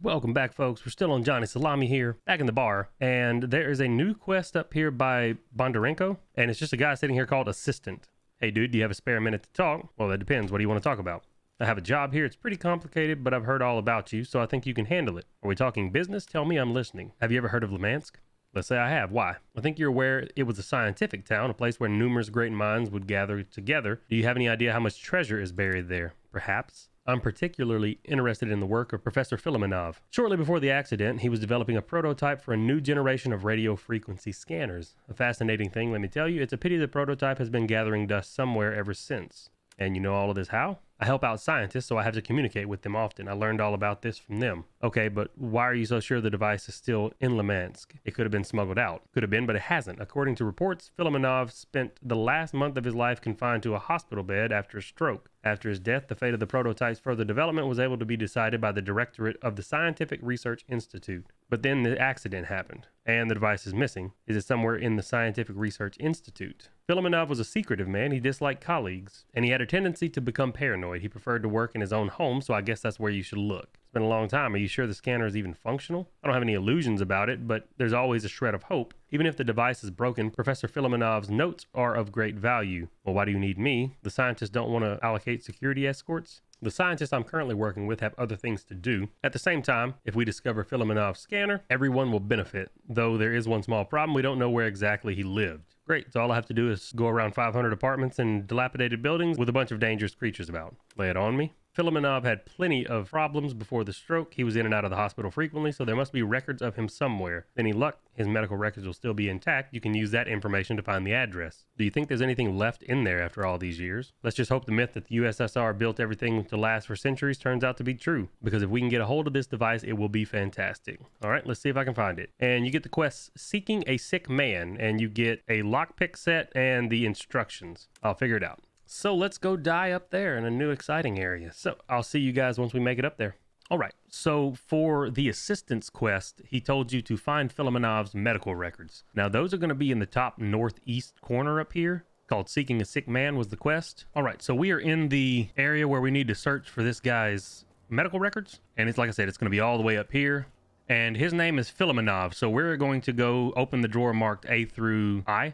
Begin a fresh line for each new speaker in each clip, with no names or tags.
Welcome back, folks. We're still on Johnny Salami here, back in the bar, and there is a new quest up here by Bondarenko, and it's just a guy sitting here called Assistant. Hey dude, do you have a spare minute to talk? Well, that depends. What do you want to talk about? I have a job here. It's pretty complicated, but I've heard all about you, so I think you can handle it. Are we talking business? Tell me, I'm listening. Have you ever heard of Limansk? Let's say I have. Why? I think you're aware it was a scientific town, a place where numerous great minds would gather together. Do you have any idea how much treasure is buried there? Perhaps? I'm particularly interested in the work of Professor Filimonov. Shortly before the accident, he was developing a prototype for a new generation of radio frequency scanners. A fascinating thing, let me tell you. It's a pity the prototype has been gathering dust somewhere ever since. And you know all of this how? I help out scientists, so I have to communicate with them often. I learned all about this from them. Okay, but why are you so sure the device is still in Limansk? It could have been smuggled out. Could have been, but it hasn't. According to reports, Filimonov spent the last month of his life confined to a hospital bed after a stroke. After his death, the fate of the prototype's further development was able to be decided by the Directorate of the Scientific Research Institute. But then the accident happened, and the device is missing. Is it somewhere in the Scientific Research Institute? Filimonov was a secretive man. He disliked colleagues, and he had a tendency to become paranoid. He preferred to work in his own home, so I guess that's where you should look. It's been a long time. Are you sure the scanner is even functional? I don't have any illusions about it, but there's always a shred of hope. Even if the device is broken, Professor Filimonov's notes are of great value. Well, why do you need me? The scientists don't want to allocate security escorts? The scientists I'm currently working with have other things to do. At the same time, if we discover Filimonov's scanner, everyone will benefit. Though there is one small problem, we don't know where exactly he lived. Great, so all I have to do is go around 500 apartments and dilapidated buildings with a bunch of dangerous creatures about. Lay it on me. Filimonov had plenty of problems before the stroke. He was in and out of the hospital frequently, so there must be records of him somewhere. With any luck, his medical records will still be intact. You can use that information to find the address. Do you think there's anything left in there after all these years? Let's just hope the myth that the USSR built everything to last for centuries turns out to be true, because if we can get a hold of this device, it will be fantastic. All right, let's see if I can find it. And you get the quest Seeking a Sick Man, and you get a lockpick set and the instructions. I'll figure it out. So let's go die up there in a new exciting area. So I'll see you guys once we make it up there. All right, so for the assistance quest, he told you to find Filimonov's medical records. Now those are going to be in the top northeast corner up here, called Seeking a Sick Man was the quest. All right, so we are in the area where we need to search for this guy's medical records. And it's like I said, it's going to be all the way up here. And his name is Filimonov, so we're going to go open the drawer marked A through I.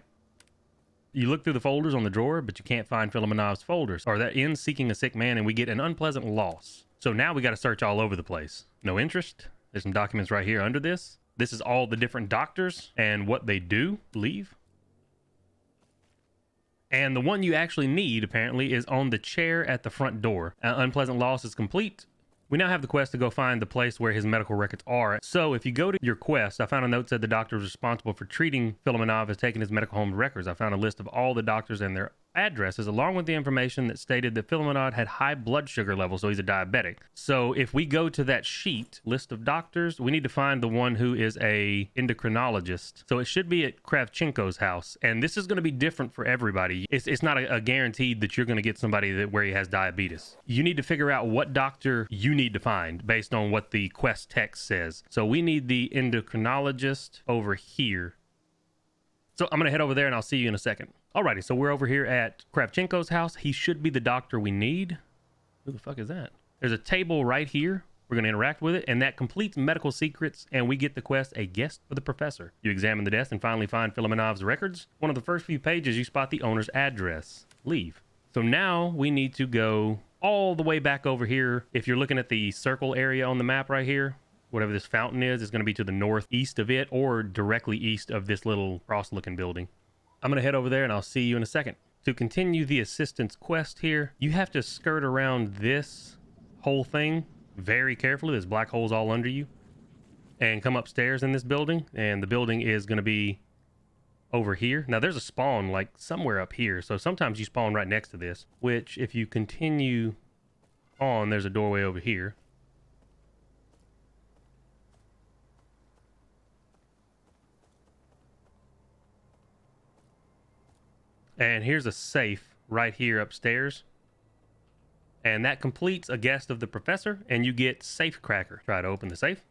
You look through the folders on the drawer, but you can't find Filimonov's folders, or that ends Seeking a Sick Man, and we get an unpleasant loss. So now we got to search all over the place. No interest? There's some documents right here under this. This is all the different doctors and what they do. Leave. And the one you actually need, apparently, is on the chair at the front door. Unpleasant loss is complete. We now have the quest to go find the place where his medical records are. So if you go to your quest, I found a note that said the doctor responsible for treating Filimonov has taken his medical home records. I found a list of all the doctors and their addresses, along with the information that stated that Filimonov had high blood sugar levels, so he's a diabetic. So if we go to that sheet, list of doctors, we need to find the one who is a endocrinologist. So it should be at Kravchenko's house. And this is going to be different for everybody. It's not a guaranteed that you're going to get somebody where he has diabetes. You need to figure out what doctor you need to find based on what the quest text says. So we need the endocrinologist over here. So I'm going to head over there and I'll see you in a second. Alrighty, so we're over here at Kravchenko's house. He should be the doctor we need. Who the fuck is that? There's a table right here. We're going to interact with it, and that completes medical secrets, and we get the quest, A Guest for the Professor. You examine the desk and finally find Filimonov's records. One of the first few pages, you spot the owner's address. Leave. So now we need to go all the way back over here. If you're looking at the circle area on the map right here, whatever this fountain is, it's going to be to the northeast of it or directly east of this little cross-looking building. I'm going to head over there and I'll see you in a second. To continue the assistance quest here, you have to skirt around this whole thing very carefully. There's black holes all under you. And come upstairs in this building. And the building is going to be over here. Now there's a spawn like somewhere up here. So sometimes you spawn right next to this. Which if you continue on, there's a doorway over here. And here's a safe right here upstairs. And that completes A Guest of the Professor, and you get Safecracker. Try to open the safe.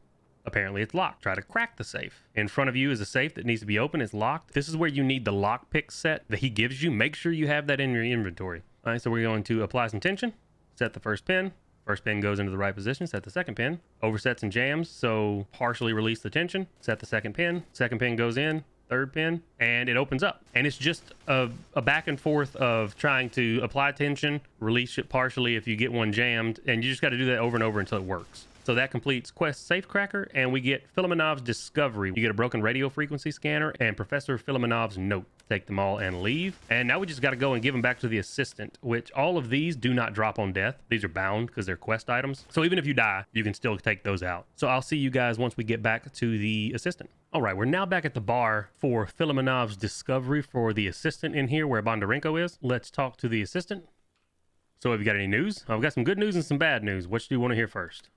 Apparently it's locked. Try to crack the safe. In front of you is a safe that needs to be opened. It's locked. This is where you need the lockpick set that he gives you. Make sure you have that in your inventory. All right, so we're going to apply some tension. Set the first pin. First pin goes into the right position, set the second pin. Oversets and jams, so partially release the tension, set the second pin. Second pin goes in, third pin, and it opens up. And it's just a back and forth of trying to apply tension, release it partially if you get one jammed, and you just got to do that over and over until it works. So that completes Quest Safecracker, and we get Filimonov's Discovery. You get a broken radio frequency scanner and Professor Filimonov's note. Take them all and leave. And now we just got to go and give them back to the assistant, which all of these do not drop on death. These are bound because they're quest items. So even if you die, you can still take those out. So I'll see you guys once we get back to the assistant. All right, we're now back at the bar for Filimonov's Discovery for the assistant in here where Bondarenko is. Let's talk to the assistant. So have you got any news? I've got some good news and some bad news. Which do you want to hear first?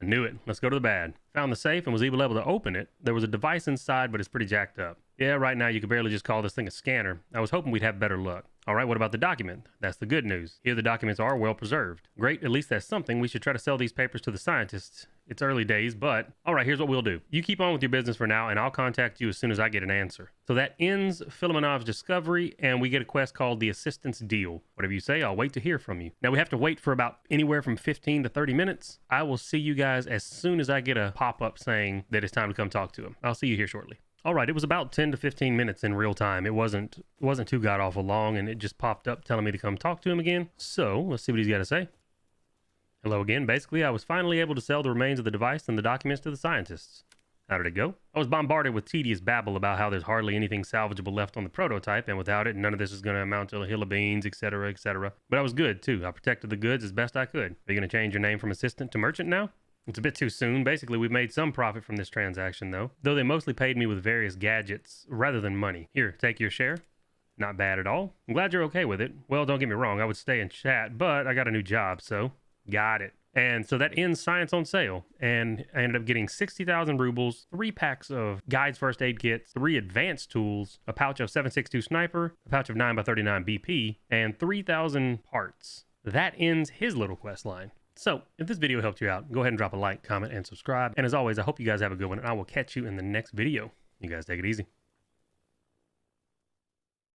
I knew it. Let's go to the bad. Found the safe and was able to open it. There was a device inside, but it's pretty jacked up. Yeah, right now you could barely just call this thing a scanner. I was hoping we'd have better luck. All right, what about the document? That's the good news. Here the documents are well preserved. Great, at least that's something. We should try to sell these papers to the scientists. It's early days, but all right, here's what we'll do. You keep on with your business for now, and I'll contact you as soon as I get an answer. So that ends Filimonov's Discovery, and we get a quest called the Assistant's Deal. Whatever you say, I'll wait to hear from you. Now we have to wait for about anywhere from 15 to 30 minutes. I will see you guys as soon as I get a pop-up saying that it's time to come talk to him. I'll see you here shortly. All right, it was about 10 to 15 minutes in real time. It wasn't too god-awful long, and it just popped up telling me to come talk to him again. So let's see what he's got to say. Hello again. Basically, I was finally able to sell the remains of the device and the documents to the scientists. How did it go? I was bombarded with tedious babble about how there's hardly anything salvageable left on the prototype, and without it, none of this is going to amount to a hill of beans, etc., etc. But I was good, too. I protected the goods as best I could. Are you going to change your name from assistant to merchant now? It's a bit too soon. Basically, we've made some profit from this transaction, though they mostly paid me with various gadgets rather than money. Here, take your share. Not bad at all. I'm glad you're okay with it. Well, don't get me wrong, I would stay and chat, but I got a new job, so got it. And so that ends Science on Sale, and I ended up getting 60,000 rubles, 3 packs of Guides First Aid Kits, 3 advanced tools, a pouch of 7.62 Sniper, a pouch of 9x39 BP, and 3,000 parts. That ends his little quest line. So, if this video helped you out, go ahead and drop a like, comment, and subscribe. And as always, I hope you guys have a good one, and I will catch you in the next video. You guys take it easy.